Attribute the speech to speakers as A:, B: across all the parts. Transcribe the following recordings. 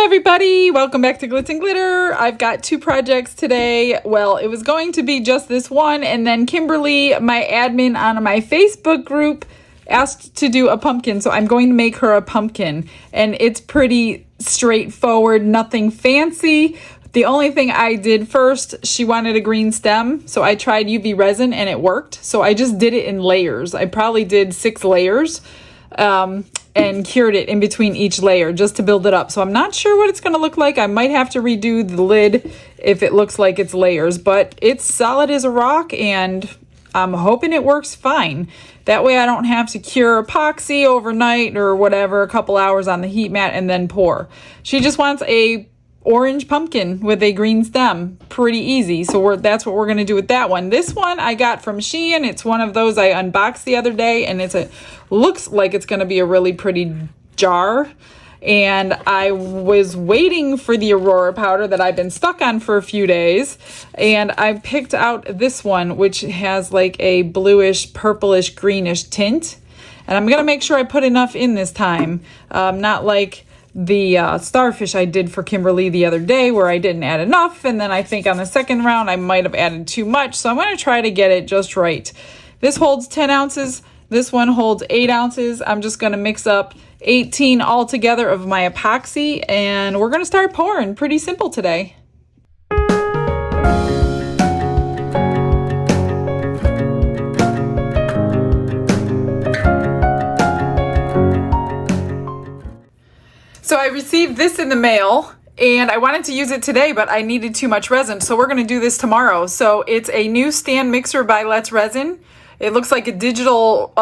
A: everybody, welcome back to Glitz and Glitter. I've got two projects today. Well, it was going to be just this one, and then Kimberly, my admin on my Facebook group, asked to do a pumpkin, so I'm going to make her a pumpkin. And it's pretty straightforward, nothing fancy. The only thing I did first, she wanted a green stem, so I tried UV resin and it worked. So I just did it in layers. I probably did 6 layers. And cured it in between each layer just to build it up. So I'm not sure what it's going to look like. I might have to redo the lid if it looks like it's layers, but it's solid as a rock and I'm hoping it works fine. That way I don't have to cure epoxy overnight or whatever, a couple hours on the heat mat and then pour. She just wants a orange pumpkin with a green stem. Pretty easy. So that's what we're going to do with that one. This one I got from SHEIN. It's one of those I unboxed the other day, and looks like it's going to be a really pretty jar. And I was waiting for the Aurora powder that I've been stuck on for a few days, and I picked out this one, which has like a bluish, purplish, greenish tint. And I'm going to make sure I put enough in this time, not like the starfish I did for Kimberly the other day where I didn't add enough, and then I think on the second round I might have added too much, so I'm going to try to get it just right. This holds 10 ounces, this one holds 8 ounces. I'm just going to mix up 18 altogether of my epoxy, and we're going to start pouring. Pretty simple today. So I received this in the mail and I wanted to use it today, but I needed too much resin. So we're going to do this tomorrow. So it's a new stand mixer by Let's Resin. It looks like a digital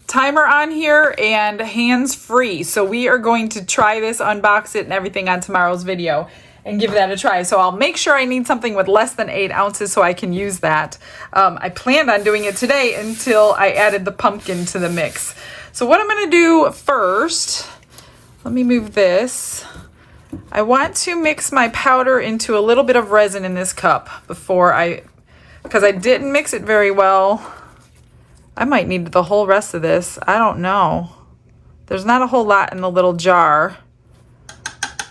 A: timer on here and hands-free. So we are going to try this, unbox it and everything on tomorrow's video and give that a try. So I'll make sure I need something with less than 8 ounces so I can use that. I planned on doing it today until I added the pumpkin to the mix. So what I'm going to do first, let me move this. I want to mix my powder into a little bit of resin in this cup because I didn't mix it very well. I might need the whole rest of this. I don't know. There's not a whole lot in the little jar.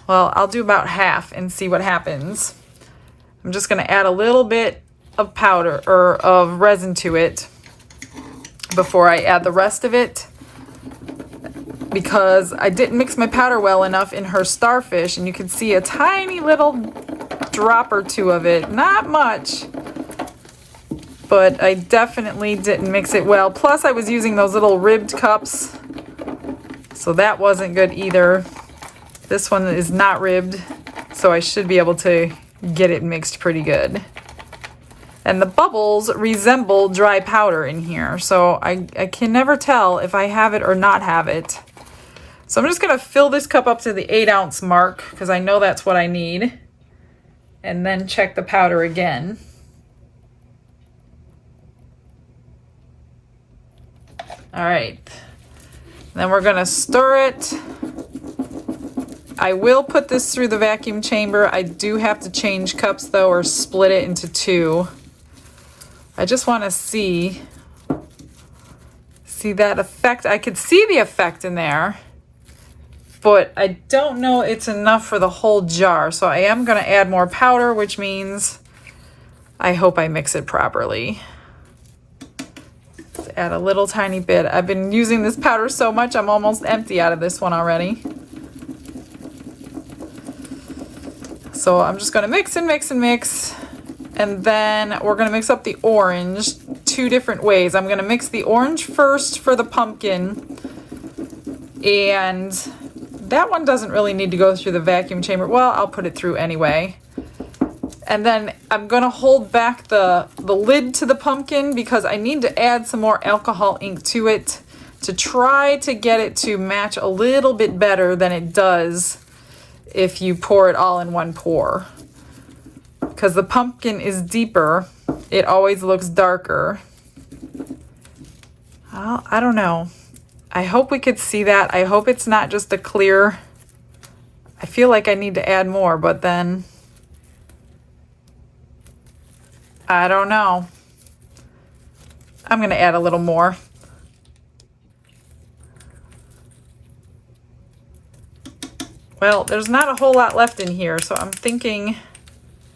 A: Well, I'll do about half and see what happens. I'm just going to add a little bit of powder or of resin to it before I add the rest of it, because I didn't mix my powder well enough in her starfish, and you can see a tiny little drop or two of it. Not much, but I definitely didn't mix it well. Plus I was using those little ribbed cups, so that wasn't good either. This one is not ribbed, so I should be able to get it mixed pretty good. And the bubbles resemble dry powder in here, so I can never tell if I have it or not have it. So I'm just going to fill this cup up to the 8 ounce mark because I know that's what I need. And then check the powder again. All right. Then we're going to stir it. I will put this through the vacuum chamber. I do have to change cups though, or split it into 2. I just want to see that effect. I could see the effect in there, but I don't know it's enough for the whole jar. So I am going to add more powder, which means I hope I mix it properly. Let's add a little tiny bit. I've been using this powder so much, I'm almost empty out of this one already. So I'm just going to mix and mix and mix. And then we're going to mix up the orange 2 different ways. I'm going to mix the orange first for the pumpkin, and that one doesn't really need to go through the vacuum chamber. Well, I'll put it through anyway. And then I'm going to hold back the lid to the pumpkin because I need to add some more alcohol ink to it to try to get it to match a little bit better than it does if you pour it all in one pour. Because the pumpkin is deeper, it always looks darker. Well, I don't know. I hope we could see that. I hope it's not just a clear. I feel like I need to add more, but then I don't know. I'm going to add a little more. Well, there's not a whole lot left in here, so I'm thinking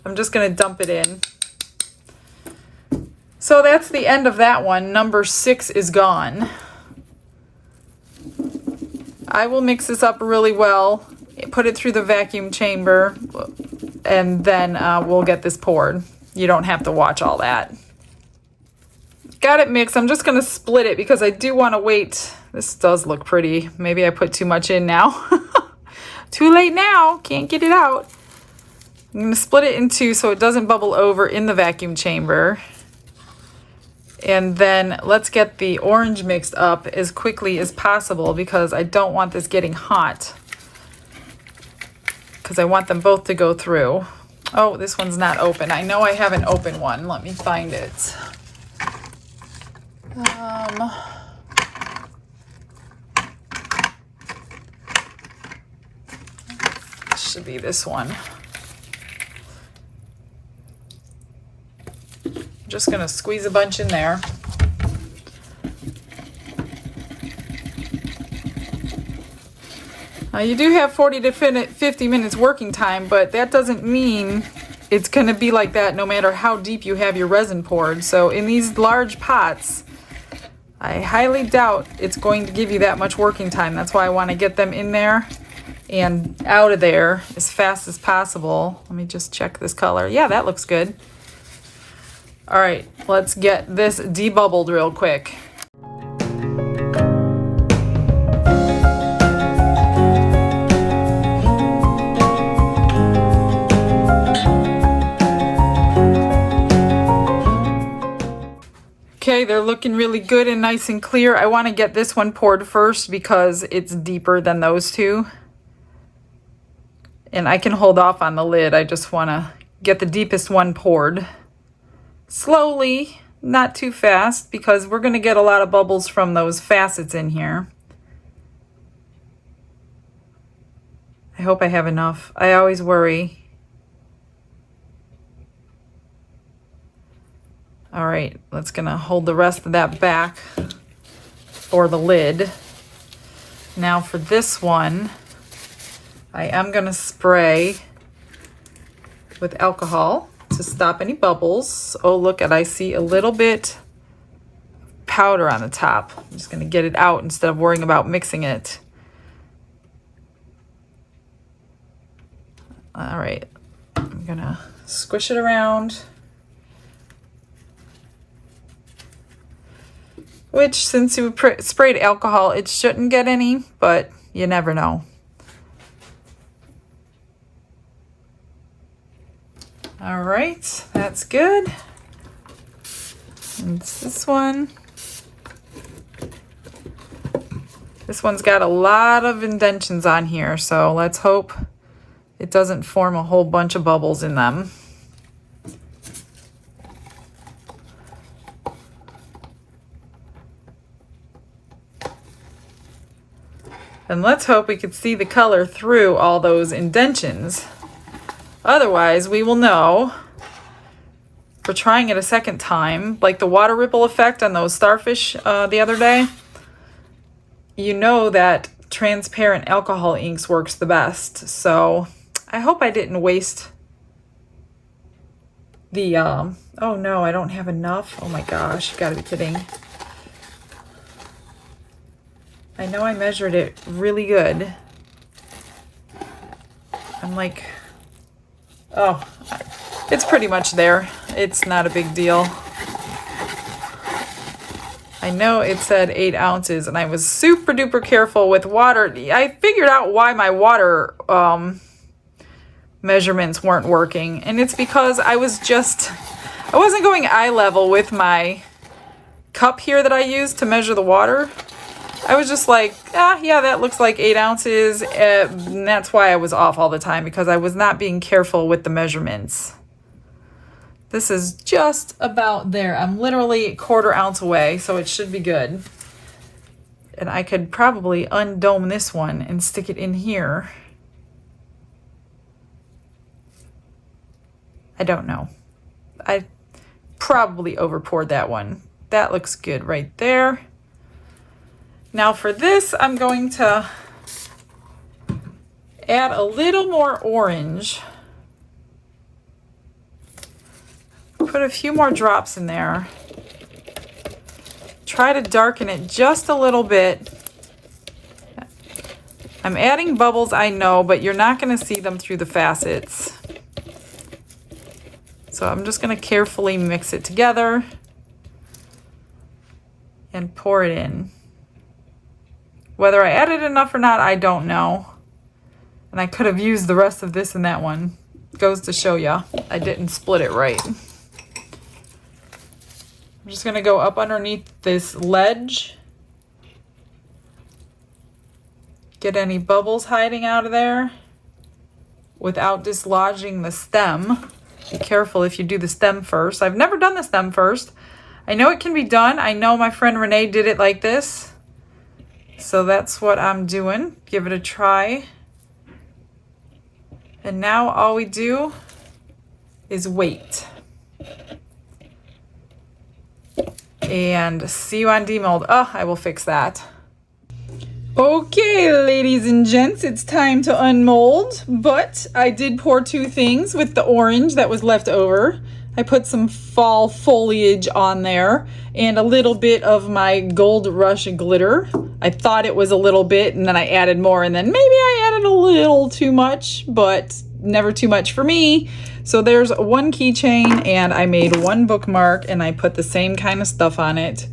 A: I'm just going to dump it in. So that's the end of that one. Number 6 is gone. I will mix this up really well, put it through the vacuum chamber, and then we'll get this poured. You don't have to watch all that. Got it mixed. I'm just going to split it because I do want to wait. This does look pretty. Maybe I put too much in now. Too late now. Can't get it out. I'm going to split it in two so it doesn't bubble over in the vacuum chamber. And then let's get the orange mixed up as quickly as possible because I don't want this getting hot. Because I want them both to go through. Oh, this one's not open. I know I have an open one. Let me find it. Should be this one. I'm just gonna squeeze a bunch in there. Now you do have 40 to 50 minutes working time, but that doesn't mean it's gonna be like that no matter how deep you have your resin poured. So in these large pots, I highly doubt it's going to give you that much working time. That's why I want to get them in there and out of there as fast as possible. Let me just check this color. Yeah, that looks good. All right, let's get this debubbled real quick. Okay, they're looking really good and nice and clear. I want to get this one poured first because it's deeper than those two. And I can hold off on the lid. I just want to get the deepest one poured. Slowly, not too fast, because we're going to get a lot of bubbles from those facets in here. I hope I have enough. I always worry. All right, let's gonna hold the rest of that back for the lid. Now for this one, I am gonna spray with alcohol to stop any bubbles. Oh, look at, I see a little bit powder on the top. I'm just gonna get it out instead of worrying about mixing it. All right, I'm gonna squish it around. Which, since you sprayed alcohol, it shouldn't get any, but you never know. All right, that's good. And this one. This one's got a lot of indentions on here, so let's hope it doesn't form a whole bunch of bubbles in them. And let's hope we can see the color through all those indentions. Otherwise, we will know for trying it a second time, like the water ripple effect on those starfish the other day. You know that transparent alcohol inks works the best. So I hope I didn't waste the, oh no, I don't have enough. Oh my gosh, you gotta be kidding. I know I measured it really good. I'm like, oh, it's pretty much there. It's not a big deal. I know it said 8 ounces and I was super duper careful with water. I figured out why my water measurements weren't working. And it's because I wasn't going eye level with my cup here that I use to measure the water. I was just like, yeah, that looks like 8 ounces. And that's why I was off all the time, because I was not being careful with the measurements. This is just about there. I'm literally a 1/4 ounce away, so it should be good. And I could probably undome this one and stick it in here. I don't know. I probably over poured that one. That looks good right there. Now for this, I'm going to add a little more orange. Put a few more drops in there. Try to darken it just a little bit. I'm adding bubbles, I know, but you're not going to see them through the facets. So I'm just going to carefully mix it together and pour it in. Whether I added enough or not, I don't know. And I could have used the rest of this in that one. Goes to show ya, I didn't split it right. I'm just going to go up underneath this ledge. Get any bubbles hiding out of there without dislodging the stem. Be careful if you do the stem first. I've never done the stem first. I know it can be done. I know my friend Renee did it like this. So that's what I'm doing. Give it a try. And now all we do is wait. And see you on demold. Oh, I will fix that. Okay, ladies and gents, it's time to unmold, but I did pour two things with the orange that was left over. I put some fall foliage on there and a little bit of my Gold Rush glitter. I thought it was a little bit and then I added more and then maybe I added a little too much, but never too much for me. So there's one keychain and I made one bookmark and I put the same kind of stuff on it.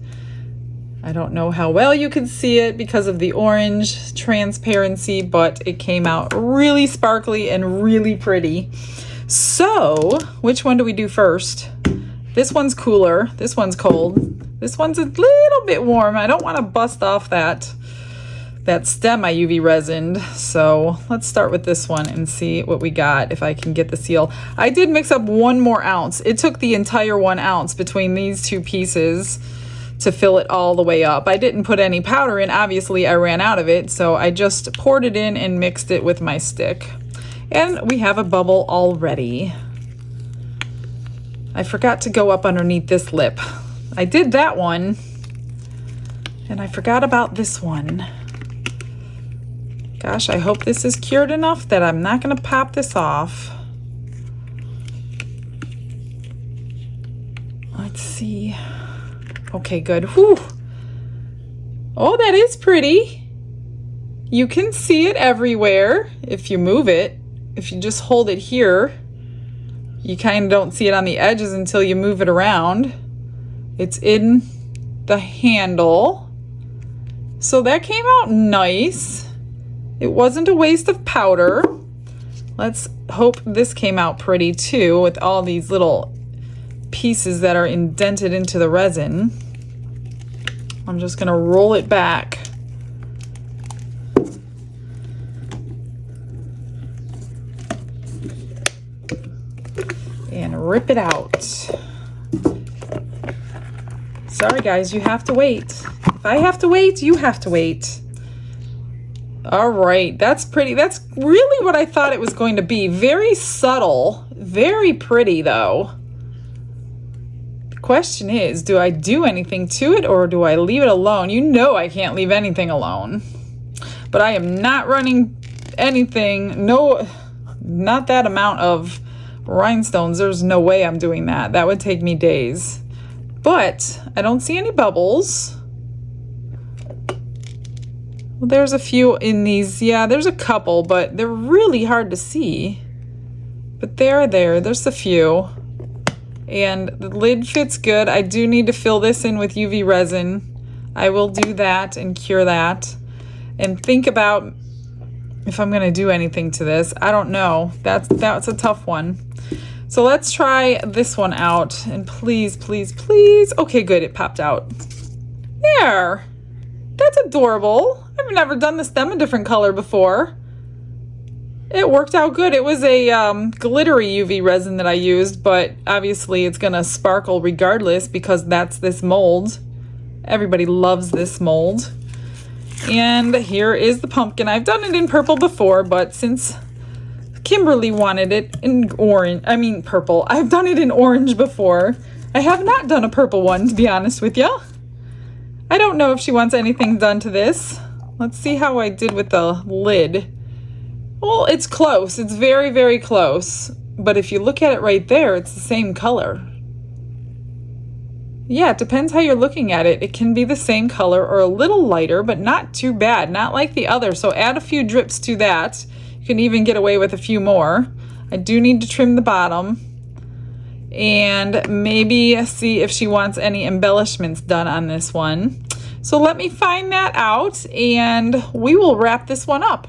A: I don't know how well you can see it because of the orange transparency, but it came out really sparkly and really pretty. So, which one do we do first? This one's cooler. This one's cold. This one's a little bit warm. I don't want to bust off that stem I UV resined. So let's start with this one and see what we got, if I can get the seal. I did mix up 1 more ounce. It took the entire 1 ounce between these two pieces to fill it all the way up. I didn't put any powder in. Obviously, I ran out of it, so I just poured it in and mixed it with my stick. And we have a bubble already. I forgot to go up underneath this lip. I did that one, and I forgot about this one. Gosh, I hope this is cured enough that I'm not gonna pop this off. Let's see. Okay, good. Whew. Oh, that is pretty. You can see it everywhere if you move it. If you just hold it here, you kind of don't see it on the edges until you move it around. It's in the handle. So that came out nice. It wasn't a waste of powder. Let's hope this came out pretty too with all these little pieces that are indented into the resin. I'm just gonna roll it back. And rip it out. Sorry guys, you have to wait. If I have to wait, you have to wait. All right, that's pretty. That's really what I thought it was going to be. Very subtle, very pretty though. Question is, do I do anything to it or do I leave it alone? You know I can't leave anything alone. But I am not running anything, no, not that amount of rhinestones. There's no way I'm doing that. That would take me days. But I don't see any bubbles. Well, there's a few in these. Yeah, there's a couple, but they're really hard to see. But they're there. There's a few. And the lid fits good. I do need to fill this in with UV resin. I will do that and cure that. And think about if I'm going to do anything to this. I don't know. That's a tough one. So let's try this one out. And please, please, please. Okay, good. It popped out. There. That's adorable. I've never done the stem a different color before. It worked out good. It was a glittery UV resin that I used, but obviously it's gonna sparkle regardless because that's this mold. Everybody loves this mold. And here is the pumpkin. I've done it in purple before, but since Kimberly wanted it in purple. I've done it in orange before. I have not done a purple one, to be honest with you. I don't know if she wants anything done to this. Let's see how I did with the lid. Well, it's close. It's very, very close. But if you look at it right there, it's the same color. Yeah, it depends how you're looking at it. It can be the same color or a little lighter, but not too bad. Not like the other. So add a few drips to that. You can even get away with a few more. I do need to trim the bottom. And maybe see if she wants any embellishments done on this one. So let me find that out and we will wrap this one up.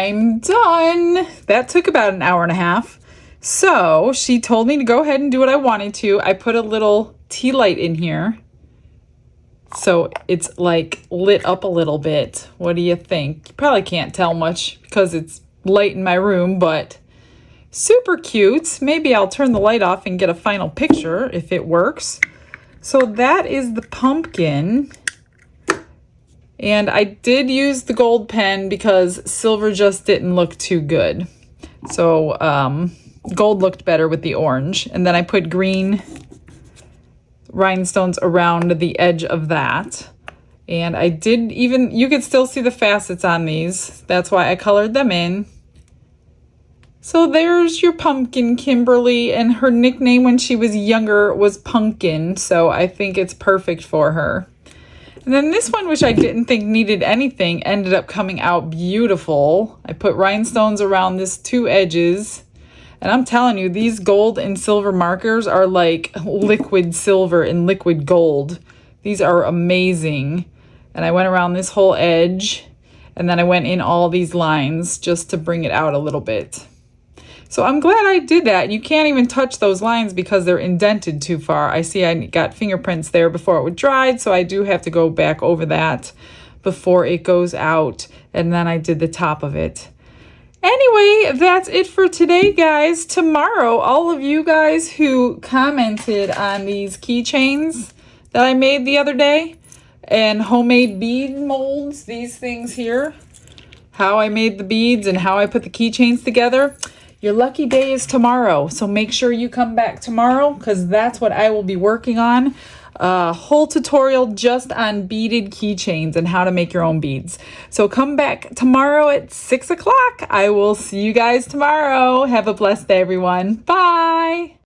A: I'm done. That took about an hour and a half. So she told me to go ahead and do what I wanted to. I put a little tea light in here, so it's like lit up a little bit. What do you think? You probably can't tell much because it's light in my room, but super cute. Maybe I'll turn the light off and get a final picture if it works. So that is the pumpkin. And I did use the gold pen because silver just didn't look too good. So gold looked better with the orange. And then I put green rhinestones around the edge of that. And I did even, you could still see the facets on these. That's why I colored them in. So there's your pumpkin, Kimberly. And her nickname when she was younger was Pumpkin. So I think it's perfect for her. And then this one, which I didn't think needed anything, ended up coming out beautiful. I put rhinestones around this two edges. And I'm telling you, these gold and silver markers are like liquid silver and liquid gold. These are amazing. And I went around this whole edge. And then I went in all these lines just to bring it out a little bit. So I'm glad I did that. You can't even touch those lines because they're indented too far. I see I got fingerprints there before it would dry, so I do have to go back over that before it goes out. And then I did the top of it. Anyway, that's it for today, guys. Tomorrow, all of you guys who commented on these keychains that I made the other day and homemade bead molds, these things here, how I made the beads and how I put the keychains together, your lucky day is tomorrow. So make sure you come back tomorrow because that's what I will be working on. A whole tutorial just on beaded keychains and how to make your own beads. So come back tomorrow at 6 o'clock. I will see you guys tomorrow. Have a blessed day, everyone. Bye.